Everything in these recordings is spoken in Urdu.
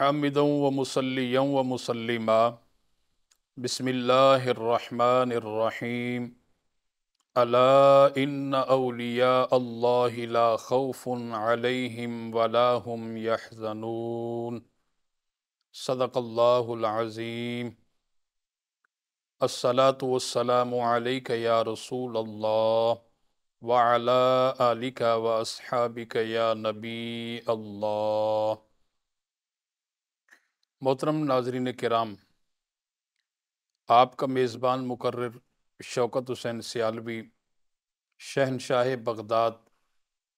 حامدا ومصليا ومسلما بسم الله الرحمن الرحيم ألا إن أولياء الله لا خوف عليهم ولا هم يحزنون صدق الله العظيم الصلاة والسلام عليك يا رسول الله وعلى آلك وأصحابك يا نبي الله۔ محترم ناظرین کرام، آپ کا میزبان مقرر شوکت حسین سیالوی شہنشاہ بغداد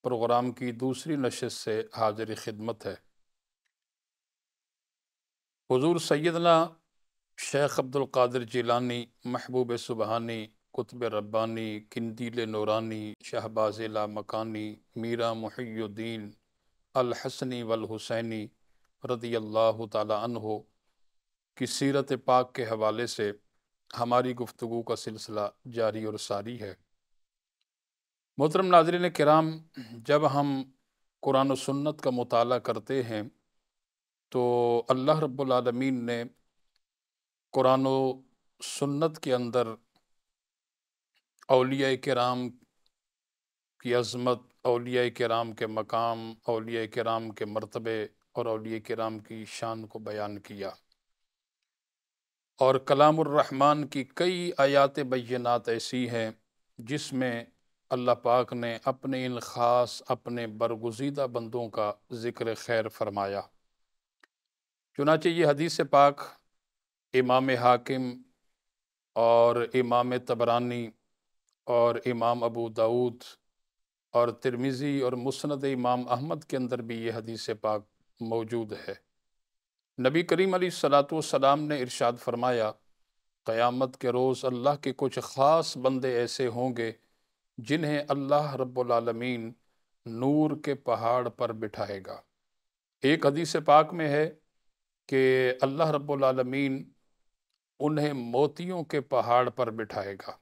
پروگرام کی دوسری نشست سے حاضر خدمت ہے۔ حضور سیدنا شیخ عبدالقادر جیلانی، محبوب سبحانی، قطب ربانی، قندیل نورانی، شہباز لامکانی، میرا محی الدین الحسنی والحسینی رضی اللہ تعالی عنہ کی سیرت پاک کے حوالے سے ہماری گفتگو کا سلسلہ جاری اور ساری ہے۔ محترم ناظرین کرام، جب ہم قرآن و سنت کا مطالعہ کرتے ہیں تو اللہ رب العالمین نے قرآن و سنت کے اندر اولیاء کرام کی عظمت، اولیاء کرام کے مقام، اولیاء کرام کے مرتبے اور اولیاء کرام کی شان کو بیان کیا، اور کلام الرحمن کی کئی آیات بینات ایسی ہیں جس میں اللہ پاک نے اپنے ان خاص، اپنے برگزیدہ بندوں کا ذکر خیر فرمایا۔ چنانچہ یہ حدیث پاک امام حاکم اور امام طبرانی اور امام ابو داود اور ترمذی اور مسند امام احمد کے اندر بھی یہ حدیث پاک موجود ہے۔ نبی کریم علیہ السلام نے ارشاد فرمایا، قیامت کے روز اللہ کے کچھ خاص بندے ایسے ہوں گے جنہیں اللہ رب العالمین نور کے پہاڑ پر بٹھائے گا۔ ایک حدیث پاک میں ہے کہ اللہ رب العالمین انہیں موتیوں کے پہاڑ پر بٹھائے گا،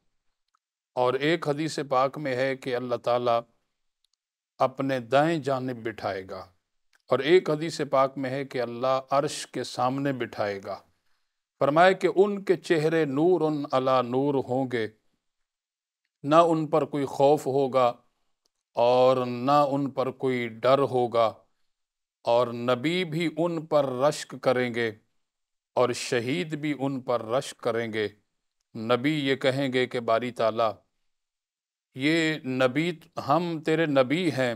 اور ایک حدیث پاک میں ہے کہ اللہ تعالیٰ اپنے دائیں جانب بٹھائے گا، اور ایک حدیث پاک میں ہے کہ اللہ عرش کے سامنے بٹھائے گا۔ فرمایا کہ ان کے چہرے نور علی نور ہوں گے، نہ ان پر کوئی خوف ہوگا اور نہ ان پر کوئی ڈر ہوگا، اور نبی بھی ان پر رشک کریں گے اور شہید بھی ان پر رشک کریں گے۔ نبی یہ کہیں گے کہ باری تعالیٰ، یہ نبی، ہم تیرے نبی ہیں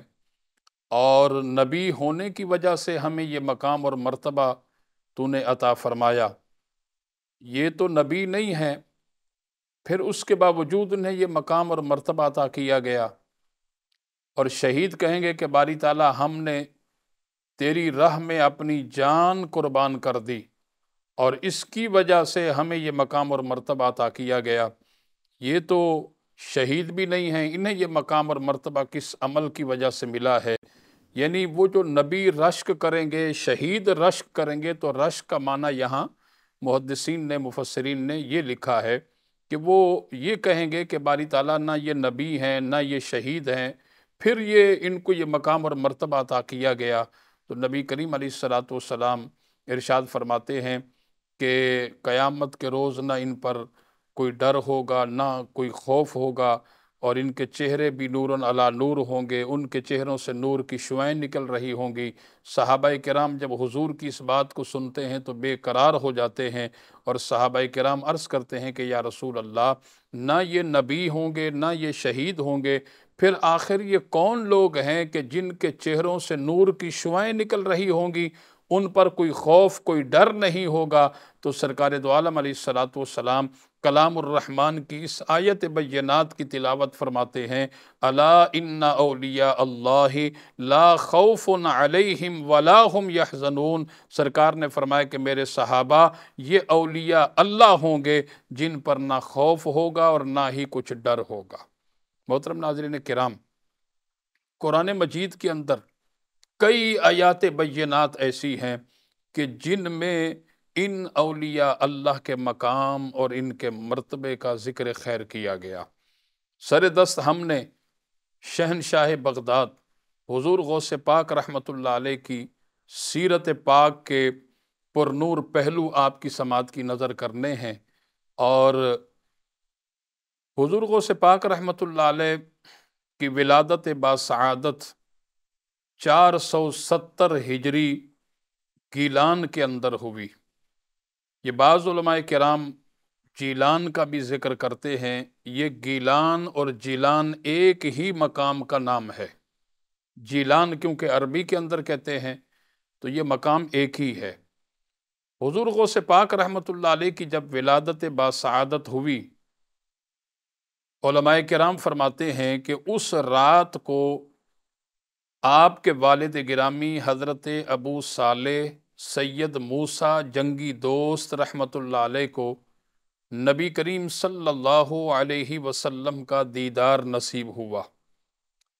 اور نبی ہونے کی وجہ سے ہمیں یہ مقام اور مرتبہ تو نے عطا فرمایا، یہ تو نبی نہیں ہیں، پھر اس کے باوجود انہیں یہ مقام اور مرتبہ عطا کیا گیا۔ اور شہید کہیں گے کہ باری تعالیٰ، ہم نے تیری راہ میں اپنی جان قربان کر دی اور اس کی وجہ سے ہمیں یہ مقام اور مرتبہ عطا کیا گیا، یہ تو شہید بھی نہیں ہیں، انہیں یہ مقام اور مرتبہ کس عمل کی وجہ سے ملا ہے؟ یعنی وہ جو نبی رشک کریں گے، شہید رشک کریں گے، تو رشک کا معنی یہاں محدثین نے، مفسرین نے یہ لکھا ہے کہ وہ یہ کہیں گے کہ باری تعالیٰ، نہ یہ نبی ہیں نہ یہ شہید ہیں، پھر ان کو یہ مقام اور مرتبہ عطا کیا گیا۔ تو نبی کریم علیہ السلام ارشاد فرماتے ہیں کہ قیامت کے روز نہ ان پر کوئی ڈر ہوگا، نہ کوئی خوف ہوگا، اور ان کے چہرے بھی نور علی نور ہوں گے، ان کے چہروں سے نور کی شعائیں نکل رہی ہوں گی۔ صحابہ کرام جب حضور کی اس بات کو سنتے ہیں تو بے قرار ہو جاتے ہیں، اور صحابہ کرام عرض کرتے ہیں کہ یا رسول اللہ، نہ یہ نبی ہوں گے نہ یہ شہید ہوں گے، پھر آخر یہ کون لوگ ہیں کہ جن کے چہروں سے نور کی شعائیں نکل رہی ہوں گی، ان پر کوئی خوف، کوئی ڈر نہیں ہوگا؟ تو سرکار دو عالم علیہ السلام کلام الرحمن کی اس آیت بینات کی تلاوت فرماتے ہیں، الا ان اولیاء اللہ لا خوف علیہم ولا هم یحزنون۔ سرکار نے فرمایا کہ میرے صحابہ، یہ اولیاء اللہ ہوں گے جن پر نہ خوف ہوگا اور نہ ہی کچھ ڈر ہوگا۔ محترم ناظرین کرام، قرآن مجید کے اندر کئی آیات بینات ایسی ہیں کہ جن میں ان اولیاء اللہ کے مقام اور ان کے مرتبے کا ذکر خیر کیا گیا۔ سر دست ہم نے شہنشاہ بغداد حضور غوث پاک رحمۃ اللہ علیہ کی سیرت پاک کے پر نور پہلو آپ کی سماعت کی نظر کرنے ہیں۔ اور حضور غوث پاک رحمۃ اللہ علیہ کی ولادت باسعادت 470 ہجری گیلان کے اندر ہوئی۔ یہ بعض علماء کرام جیلان کا بھی ذکر کرتے ہیں۔ یہ گیلان اور جیلان ایک ہی مقام کا نام ہے۔ جیلان کیونکہ عربی کے اندر کہتے ہیں تو یہ مقام ایک ہی ہے۔ حضور غوث پاک رحمۃ اللہ علیہ کی جب ولادت باسعادت ہوئی، علماء کرام فرماتے ہیں کہ اس رات کو آپ کے والد گرامی حضرت ابو صالح سید موسیٰ جنگی دوست رحمۃ اللہ علیہ کو نبی کریم صلی اللہ علیہ وسلم کا دیدار نصیب ہوا،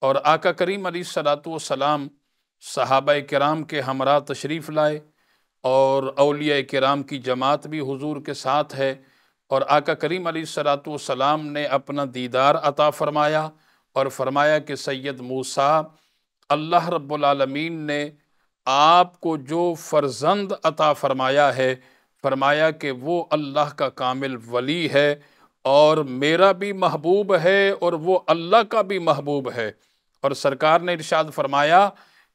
اور آقا کریم علیہ الصلوۃ والسلام صحابہ کرام کے ہمراہ تشریف لائے، اور اولیاء کرام کی جماعت بھی حضور کے ساتھ ہے، اور آقا کریم علیہ الصلوۃ والسلام نے اپنا دیدار عطا فرمایا اور فرمایا کہ سید موسیٰ، اللہ رب العالمین نے آپ کو جو فرزند عطا فرمایا ہے، فرمایا کہ وہ اللہ کا کامل ولی ہے، اور میرا بھی محبوب ہے اور وہ اللہ کا بھی محبوب ہے۔ اور سرکار نے ارشاد فرمایا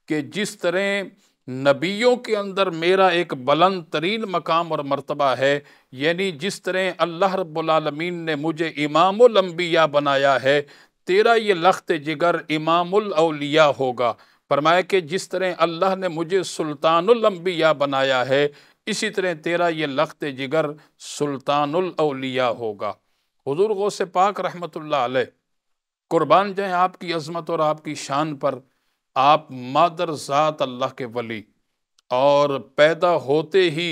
کہ جس طرح نبیوں کے اندر میرا ایک بلند ترین مقام اور مرتبہ ہے، یعنی جس طرح اللہ رب العالمین نے مجھے امام الانبیاء بنایا ہے، تیرا یہ لخت جگر امام الاولیاء ہوگا۔ فرمایا کہ جس طرح اللہ نے مجھے سلطان الانبیاء بنایا ہے، اسی طرح تیرا یہ لخت جگر سلطان الاولیاء ہوگا۔ حضور غوث پاک رحمۃ اللہ علیہ قربان جائیں آپ کی عظمت اور آپ کی شان پر۔ آپ مادر ذات اللہ کے ولی، اور پیدا ہوتے ہی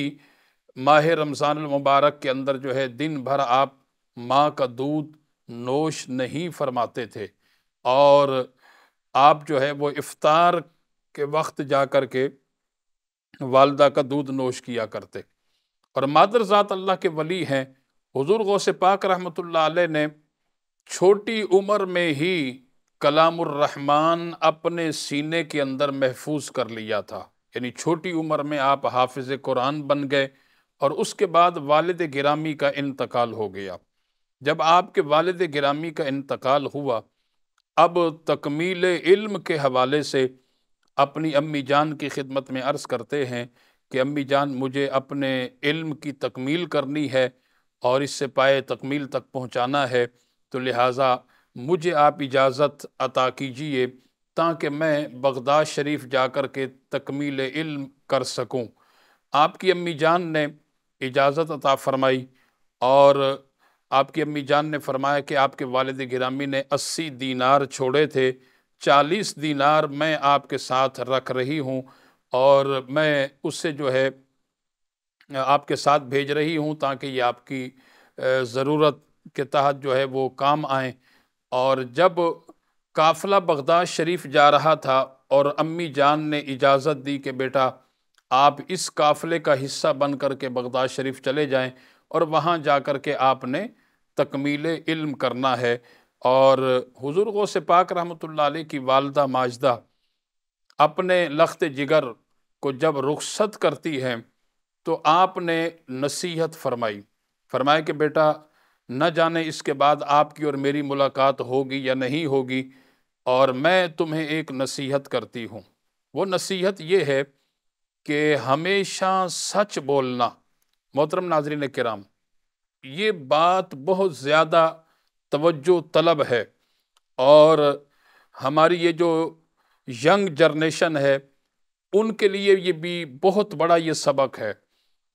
ماہ رمضان المبارک کے اندر جو ہے دن بھر آپ ماں کا دودھ نوش نہیں فرماتے تھے، اور آپ جو ہے وہ افطار کے وقت جا کر کے والدہ کا دودھ نوش کیا کرتے، اور مادر ذات اللہ کے ولی ہیں۔ حضور غوث پاک رحمۃ اللہ علیہ نے چھوٹی عمر میں ہی کلام الرحمن اپنے سینے کے اندر محفوظ کر لیا تھا، یعنی چھوٹی عمر میں آپ حافظ قرآن بن گئے، اور اس کے بعد والد گرامی کا انتقال ہو گیا۔ جب آپ کے والد گرامی کا انتقال ہوا، اب تکمیل علم کے حوالے سے اپنی امی جان کی خدمت میں عرض کرتے ہیں کہ امی جان، مجھے اپنے علم کی تکمیل کرنی ہے اور اس سے پائے تکمیل تک پہنچانا ہے، تو لہٰذا مجھے آپ اجازت عطا کیجئے تاکہ میں بغداد شریف جا کر کے تکمیل علم کر سکوں۔ آپ کی امی جان نے اجازت عطا فرمائی، اور آپ کی امی جان نے فرمایا کہ آپ کے والد گرامی نے 80 دینار چھوڑے تھے، 40 دینار میں آپ کے ساتھ رکھ رہی ہوں، اور میں اس سے جو ہے آپ کے ساتھ بھیج رہی ہوں تاکہ یہ آپ کی ضرورت کے تحت جو ہے وہ کام آئیں۔ اور جب قافلہ بغداد شریف جا رہا تھا اور امی جان نے اجازت دی کہ بیٹا آپ اس قافلے کا حصہ بن کر کے بغداد شریف چلے جائیں، اور وہاں جا کر کے آپ نے تکمیل علم کرنا ہے۔ اور حضور غوث پاک رحمۃ اللہ علیہ کی والدہ ماجدہ اپنے لخت جگر کو جب رخصت کرتی ہیں تو آپ نے نصیحت فرمایا کہ بیٹا نہ جانے اس کے بعد آپ کی اور میری ملاقات ہوگی یا نہیں ہوگی، اور میں تمہیں ایک نصیحت کرتی ہوں۔ وہ نصیحت یہ ہے کہ ہمیشہ سچ بولنا۔ محترم ناظرین کرام، یہ بات بہت زیادہ توجہ طلب ہے، اور ہماری یہ جو ینگ جنریشن ہے ان کے لیے یہ بھی بہت بڑا یہ سبق ہے،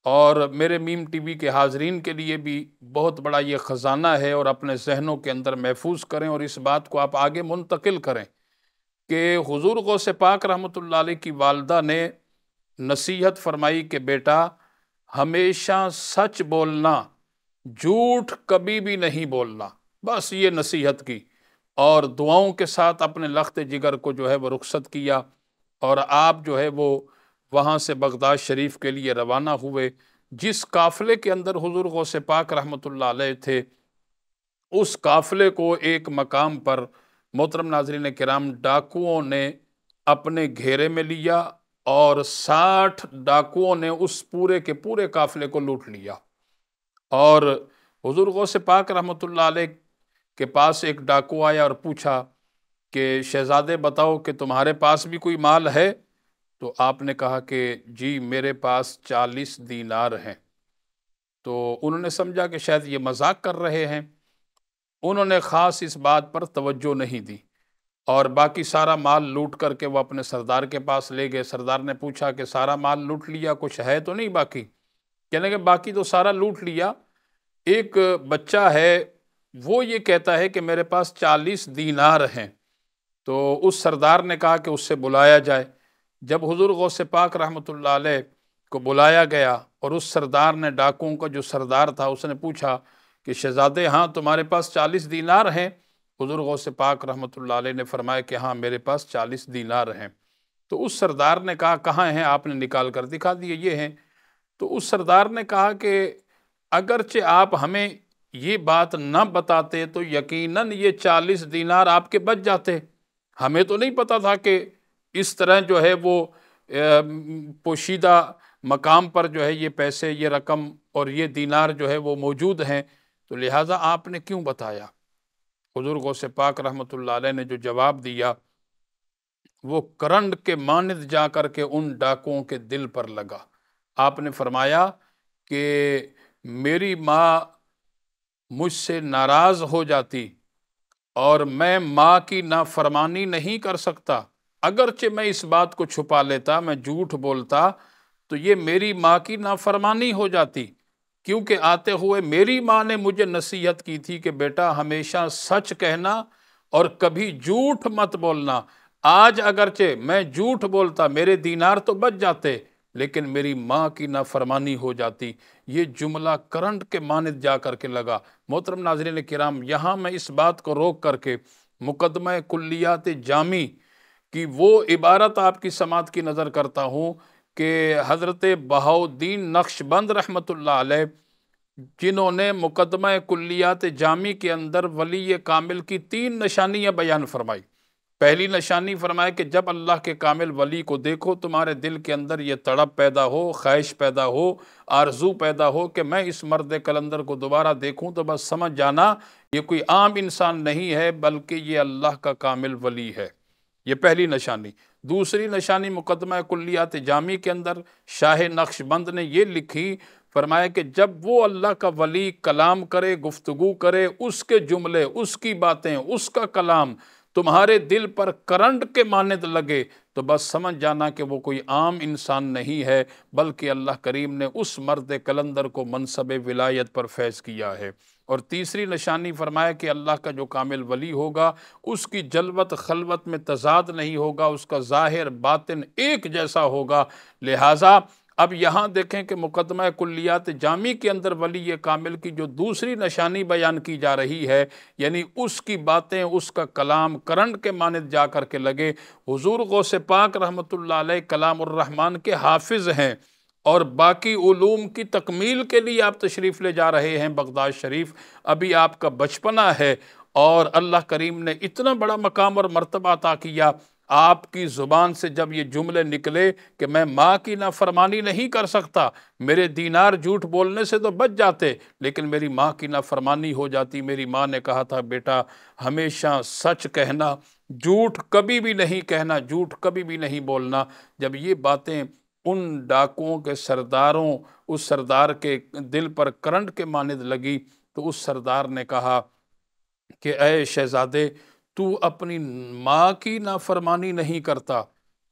اور میرے میم ٹی وی کے حاضرین کے لیے بھی بہت بڑا یہ خزانہ ہے، اور اپنے ذہنوں کے اندر محفوظ کریں اور اس بات کو آپ آگے منتقل کریں کہ حضور غوث پاک رحمۃ اللہ علیہ کی والدہ نے نصیحت فرمائی کہ بیٹا ہمیشہ سچ بولنا، جھوٹ کبھی بھی نہیں بولنا، بس یہ نصیحت کی، اور دعاؤں کے ساتھ اپنے لخت جگر کو جو ہے وہ رخصت کیا، اور آپ جو ہے وہ وہاں سے بغداد شریف کے لیے روانہ ہوئے۔ جس قافلے کے اندر حضور غوث پاک رحمۃ اللہ علیہ تھے، اس قافلے کو ایک مقام پر محترم ناظرین کرام ڈاکوؤں نے اپنے گھیرے میں لیا اور 60 ڈاکوؤں نے اس پورے کے پورے قافلے کو لوٹ لیا۔ اور حضور غوث پاک رحمۃ اللہ علیہ کے پاس ایک ڈاکو آیا اور پوچھا کہ شہزادے بتاؤ کہ تمہارے پاس بھی کوئی مال ہے؟ تو آپ نے کہا کہ جی میرے پاس 40 دینار ہیں۔ تو انہوں نے سمجھا کہ شاید یہ مذاق کر رہے ہیں، انہوں نے خاص اس بات پر توجہ نہیں دی اور باقی سارا مال لوٹ کر کے وہ اپنے سردار کے پاس لے گئے۔ سردار نے پوچھا کہ سارا مال لوٹ لیا، کچھ ہے تو نہیں باقی؟ کہنے کہ باقی تو سارا لوٹ لیا، ایک بچہ ہے وہ یہ کہتا ہے کہ میرے پاس 40 دینار ہیں۔ تو اس سردار نے کہا کہ اس سے بلایا جائے۔ جب حضور غوث پاک رحمۃ اللہ علیہ کو بلایا گیا اور اس سردار نے، ڈاکوؤں کا جو سردار تھا، اس نے پوچھا کہ شہزادے ہاں تمہارے پاس 40 دینار ہیں؟ حضور غوث پاک رحمۃ اللہ علیہ نے فرمایا کہ ہاں میرے پاس 40 دینار ہیں۔ تو اس سردار نے کہا کہاں ہیں؟ آپ نے نکال کر دکھا دیے، یہ ہیں۔ تو اس سردار نے کہا کہ اگرچہ آپ ہمیں یہ بات نہ بتاتے تو یقیناً یہ 40 دینار آپ کے بچ جاتے، ہمیں تو نہیں پتا تھا کہ اس طرح جو ہے وہ پوشیدہ مقام پر جو ہے یہ پیسے، یہ رقم اور یہ دینار جو ہے وہ موجود ہیں، تو لہٰذا آپ نے کیوں بتایا؟ حضور غوث پاک رحمۃ اللہ علیہ نے جو جواب دیا وہ کرنٹ کے مانند جا کر کے ان ڈاکوؤں کے دل پر لگا۔ آپ نے فرمایا کہ میری ماں مجھ سے ناراض ہو جاتی اور میں ماں کی نافرمانی نہیں کر سکتا، اگرچہ میں اس بات کو چھپا لیتا، میں جھوٹ بولتا تو یہ میری ماں کی نافرمانی ہو جاتی، کیونکہ آتے ہوئے میری ماں نے مجھے نصیحت کی تھی کہ بیٹا ہمیشہ سچ کہنا اور کبھی جھوٹ مت بولنا۔ آج اگرچہ میں جھوٹ بولتا میرے دینار تو بچ جاتے، لیکن میری ماں کی نافرمانی ہو جاتی۔ یہ جملہ کرنٹ کے مانند جا کر کے لگا۔ محترم ناظرین کرام، یہاں میں اس بات کو روک کر کے مقدمہ کلیات جامی کی وہ عبارت آپ کی سماعت کی نظر کرتا ہوں کہ حضرت بہاؤالدین نقشبند رحمۃ اللہ علیہ، جنہوں نے مقدمہ کلیات جامی کے اندر ولی کامل کی 3 نشانیاں بیان فرمائی۔ پہلی نشانی فرمائے کہ جب اللہ کے کامل ولی کو دیکھو تمہارے دل کے اندر یہ تڑپ پیدا ہو، خواہش پیدا ہو، آرزو پیدا ہو کہ میں اس مرد کلندر کو دوبارہ دیکھوں، تو بس سمجھ جانا یہ کوئی عام انسان نہیں ہے بلکہ یہ اللہ کا کامل ولی ہے۔ یہ پہلی نشانی۔ دوسری نشانی مقدمہ کلیات جامی کے اندر شاہ نقشبند نے یہ لکھی، فرمایا کہ جب وہ اللہ کا ولی کلام کرے، گفتگو کرے، اس کے جملے، اس کی باتیں، اس کا کلام تمہارے دل پر کرنٹ کے مانند لگے تو بس سمجھ جانا کہ وہ کوئی عام انسان نہیں ہے بلکہ اللہ کریم نے اس مرد کلندر کو منصب ولایت پر فیض کیا ہے۔ اور تیسری نشانی فرمایا کہ اللہ کا جو کامل ولی ہوگا اس کی جلوت خلوت میں تضاد نہیں ہوگا، اس کا ظاہر باطن ایک جیسا ہوگا۔ لہٰذا اب یہاں دیکھیں کہ مقدمہ کلیات جامی کے اندر ولی کامل کی جو دوسری نشانی بیان کی جا رہی ہے، یعنی اس کی باتیں، اس کا کلام کرنٹ کے مانند جا کر کے لگے۔ حضور غوث پاک رحمۃ اللہ علیہ کلام الرحمن کے حافظ ہیں اور باقی علوم کی تکمیل کے لیے آپ تشریف لے جا رہے ہیں بغداد شریف، ابھی آپ کا بچپنا ہے اور اللہ کریم نے اتنا بڑا مقام اور مرتبہ عطا کیا۔ آپ کی زبان سے جب یہ جملے نکلے کہ میں ماں کی نافرمانی نہیں کر سکتا، میرے دینار جھوٹ بولنے سے تو بچ جاتے لیکن میری ماں کی نافرمانی ہو جاتی۔ میری ماں نے کہا تھا بیٹا ہمیشہ سچ کہنا، جھوٹ کبھی بھی نہیں کہنا، جھوٹ کبھی بھی نہیں بولنا۔ جب یہ باتیں ان ڈاکوؤں کے سرداروں، اس سردار کے دل پر کرنٹ کے مانند لگی تو اس سردار نے کہا کہ اے شہزادے، تو اپنی ماں کی نافرمانی نہیں کرتا،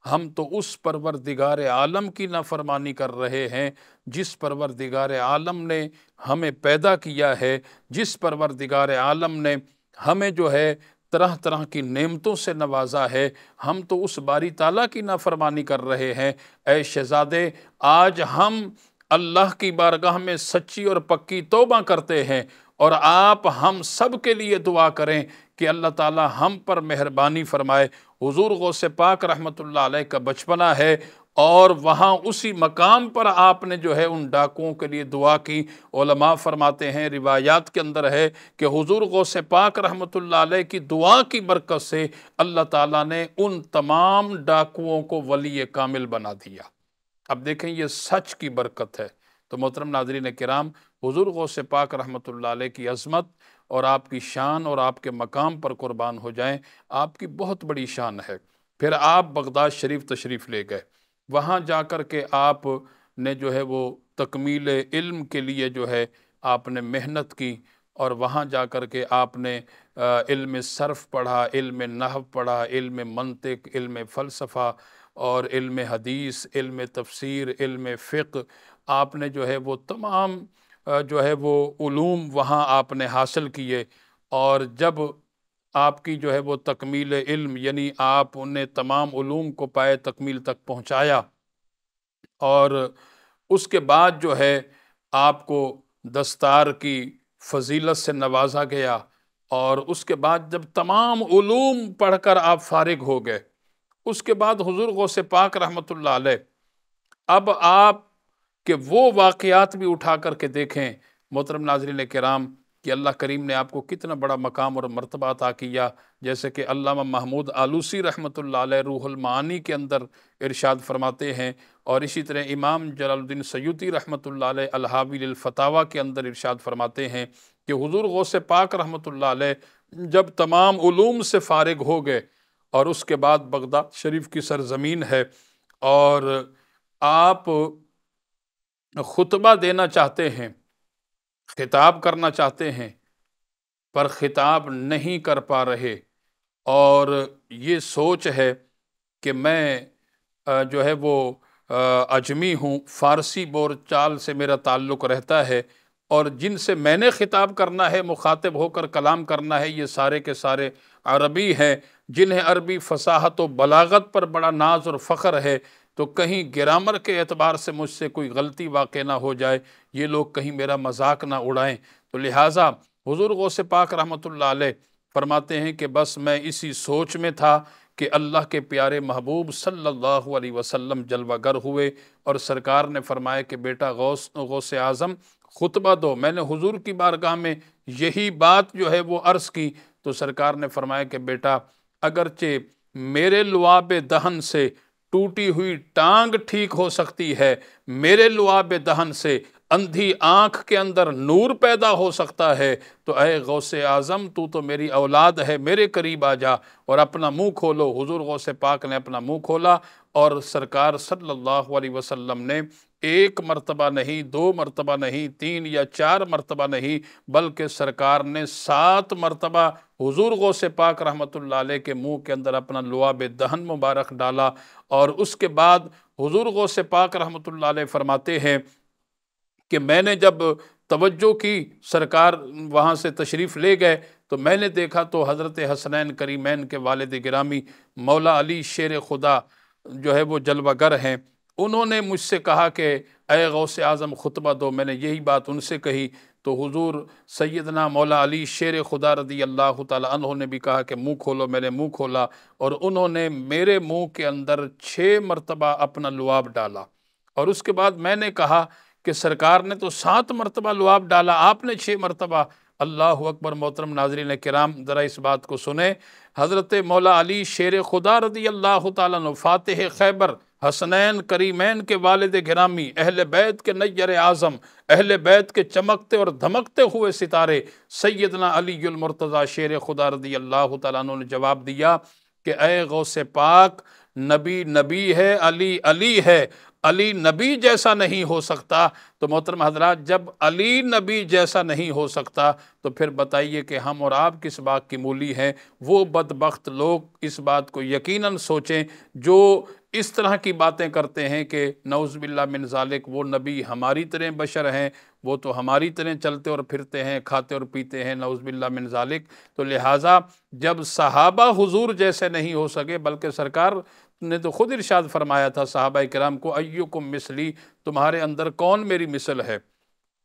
ہم تو اس پروردگار عالم کی نافرمانی کر رہے ہیں جس پروردگار عالم نے ہمیں پیدا کیا ہے، جس پروردگار عالم نے ہمیں جو ہے طرح طرح کی نعمتوں سے نوازا ہے، ہم تو اس باری تعالیٰ کی نافرمانی کر رہے ہیں۔ اے شہزادے، آج ہم اللہ کی بارگاہ میں سچی اور پکی توبہ کرتے ہیں اور آپ ہم سب کے لیے دعا کریں کہ اللہ تعالی ہم پر مہربانی فرمائے۔ حضور غوث پاک رحمۃ اللہ علیہ کا بچپنا ہے اور وہاں اسی مقام پر آپ نے جو ہے ان ڈاکوؤں کے لیے دعا کی۔ علماء فرماتے ہیں، روایات کے اندر ہے کہ حضور غوث پاک رحمۃ اللہ علیہ کی دعا کی برکت سے اللہ تعالیٰ نے ان تمام ڈاکوؤں کو ولی کامل بنا دیا۔ اب دیکھیں یہ سچ کی برکت ہے۔ تو محترم ناظرین کرام، حضور غوث پاک رحمۃ اللہ علیہ کی عظمت اور آپ کی شان اور آپ کے مقام پر قربان ہو جائیں، آپ کی بہت بڑی شان ہے۔ پھر آپ بغداد شریف تشریف لے گئے، وہاں جا کر کے آپ نے جو ہے وہ تکمیل علم کے لیے جو ہے آپ نے محنت کی، اور وہاں جا کر کے آپ نے علم صرف پڑھا، علم نحو پڑھا، علم منطق، علم فلسفہ اور علم حدیث، علم تفسیر، علم فقہ، آپ نے جو ہے وہ تمام جو ہے وہ علوم وہاں آپ نے حاصل کیے۔ اور جب آپ کی جو ہے وہ تکمیل علم، یعنی آپ نے تمام علوم کو پائے تکمیل تک پہنچایا، اور اس کے بعد جو ہے آپ کو دستار کی فضیلت سے نوازا گیا، اور اس کے بعد جب تمام علوم پڑھ کر آپ فارغ ہو گئے، اس کے بعد حضور غوث پاک رحمۃ اللہ علیہ اب آپ کے وہ واقعات بھی اٹھا کر کے دیکھیں محترم ناظرین کرام کہ اللہ کریم نے آپ کو کتنا بڑا مقام اور مرتبہ عطا کیا۔ جیسے کہ علامہ محمود آلوسی رحمۃ اللہ علیہ روح المعانی کے اندر ارشاد فرماتے ہیں، اور اسی طرح امام جلال الدین سیوطی رحمۃ اللہ علیہ الحاوی للفتاویٰ کے اندر ارشاد فرماتے ہیں کہ حضور غوث پاک رحمۃ اللہ علیہ جب تمام علوم سے فارغ ہو گئے، اور اس کے بعد بغداد شریف کی سرزمین ہے اور آپ خطبہ دینا چاہتے ہیں، خطاب کرنا چاہتے ہیں، پر خطاب نہیں کر پا رہے، اور یہ سوچ ہے کہ میں جو ہے وہ اجمی ہوں، فارسی بول چال سے میرا تعلق رہتا ہے، اور جن سے میں نے خطاب کرنا ہے، مخاطب ہو کر کلام کرنا ہے، یہ سارے کے سارے عربی ہیں، جنہیں عربی فصاحت و بلاغت پر بڑا ناز اور فخر ہے، تو کہیں گرامر کے اعتبار سے مجھ سے کوئی غلطی واقع نہ ہو جائے، یہ لوگ کہیں میرا مذاق نہ اڑائیں۔ تو لہٰذا حضور غوث پاک رحمۃ اللہ علیہ فرماتے ہیں کہ بس میں اسی سوچ میں تھا کہ اللہ کے پیارے محبوب صلی اللہ علیہ وسلم جلوہ گر ہوئے، اور سرکار نے فرمایا کہ بیٹا غوث اعظم خطبہ دو۔ میں نے حضور کی بارگاہ میں یہی بات جو ہے وہ عرض کی، تو سرکار نے فرمایا کہ بیٹا اگرچہ میرے لعاب دہن سے ٹوٹی ہوئی ٹانگ ٹھیک ہو سکتی ہے، میرے لعاب دہن سے اندھی آنکھ کے اندر نور پیدا ہو سکتا ہے، تو اے غوث اعظم تو میری اولاد ہے، میرے قریب آ جا اور اپنا منہ کھولو۔ حضور غوث پاک نے اپنا منہ کھولا، اور سرکار صلی اللہ علیہ وسلم نے ایک مرتبہ نہیں، دو مرتبہ نہیں، تین یا چار مرتبہ نہیں، بلکہ سرکار نے 7 مرتبہ حضور غوث پاک رحمۃ اللہ علیہ کے منہ کے اندر اپنا لعاب دہن مبارک ڈالا، اور اس کے بعد حضور غوث پاک رحمۃ اللہ علیہ فرماتے ہیں کہ میں نے جب توجہ کی، سرکار وہاں سے تشریف لے گئے، تو میں نے دیکھا تو حضرت حسنین کریمین کے والد گرامی مولا علی شیر خدا جو ہے وہ جلوہ گر ہیں، انہوں نے مجھ سے کہا کہ اے غوث اعظم خطبہ دو۔ میں نے یہی بات ان سے کہی، تو حضور سیدنا مولا علی شیر خدا رضی اللہ تعالی عنہ نے بھی کہا کہ منہ کھولو۔ میں نے منہ کھولا، اور انہوں نے میرے منہ کے اندر 6 مرتبہ اپنا لعاب ڈالا، اور اس کے بعد میں نے کہا کہ سرکار نے تو 7 مرتبہ لعاب ڈالا، آپ نے 6 مرتبہ۔ اللہ اکبر۔ محترم ناظرین کرام ذرا اس بات کو سنیں، حضرت مولا علی شیر خدا رضی اللہ تعالیٰ عنہ فاتح خیبر، حسنین کریمین کے والد گرامی، اہل بیت کے نیر اعظم، اہل بیت کے چمکتے اور دھمکتے ہوئے ستارے سیدنا علی المرتضیٰ شیر خدا رضی اللہ تعالیٰ عنہ نے جواب دیا کہ اے غوث پاک، نبی نبی ہے، علی علی ہے، علی نبی جیسا نہیں ہو سکتا۔ تو محترم حضرات، جب علی نبی جیسا نہیں ہو سکتا تو پھر بتائیے کہ ہم اور آپ کس بات کی مولی ہیں؟ وہ بدبخت لوگ اس بات کو یقیناً سوچیں جو اس طرح کی باتیں کرتے ہیں کہ نعوذ باللہ من ذالک، وہ نبی ہماری طرح بشر ہیں، وہ تو ہماری طرح چلتے اور پھرتے ہیں، کھاتے اور پیتے ہیں، نعوذ باللہ من ذالک۔ تو لہٰذا جب صحابہ حضور جیسے نہیں ہو سکے، بلکہ سرکار نے تو خود ارشاد فرمایا تھا صحابہ کرام کو، ایکم مثلی، تمہارے اندر کون میری مثل ہے؟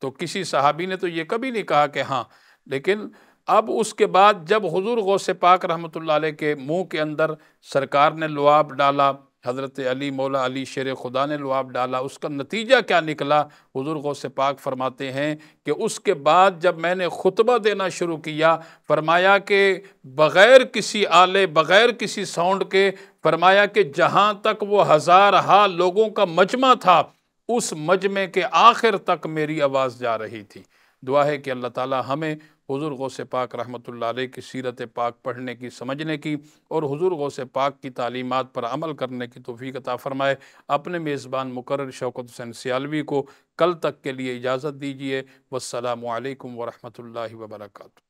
تو کسی صحابی نے تو یہ کبھی نہیں کہا کہ ہاں، لیکن اب اس کے بعد جب حضور غوث پاک رحمۃ اللہ علیہ کے منہ کے اندر سرکار نے لعاب ڈالا حضرت علی مولا علی شیر خدا نے لعاب ڈالا، اس کا نتیجہ کیا نکلا؟ حضور غوث پاک فرماتے ہیں کہ اس کے بعد جب میں نے خطبہ دینا شروع کیا، فرمایا کہ بغیر کسی آلے، بغیر کسی ساؤنڈ کے، فرمایا کہ جہاں تک وہ ہزارہا لوگوں کا مجمع تھا، اس مجمع کے آخر تک میری آواز جا رہی تھی۔ دعا ہے کہ اللہ تعالی ہمیں حضور غوث پاک رحمۃ اللہ علیہ کی سیرت پاک پڑھنے کی، سمجھنے کی اور حضور غوث پاک کی تعلیمات پر عمل کرنے کی توفیق عطا فرمائے۔ اپنے میزبان مقرر شوکت حسین سیالوی کو کل تک کے لیے اجازت دیجیے۔ والسلام علیکم ورحمۃ اللہ وبرکاتہ۔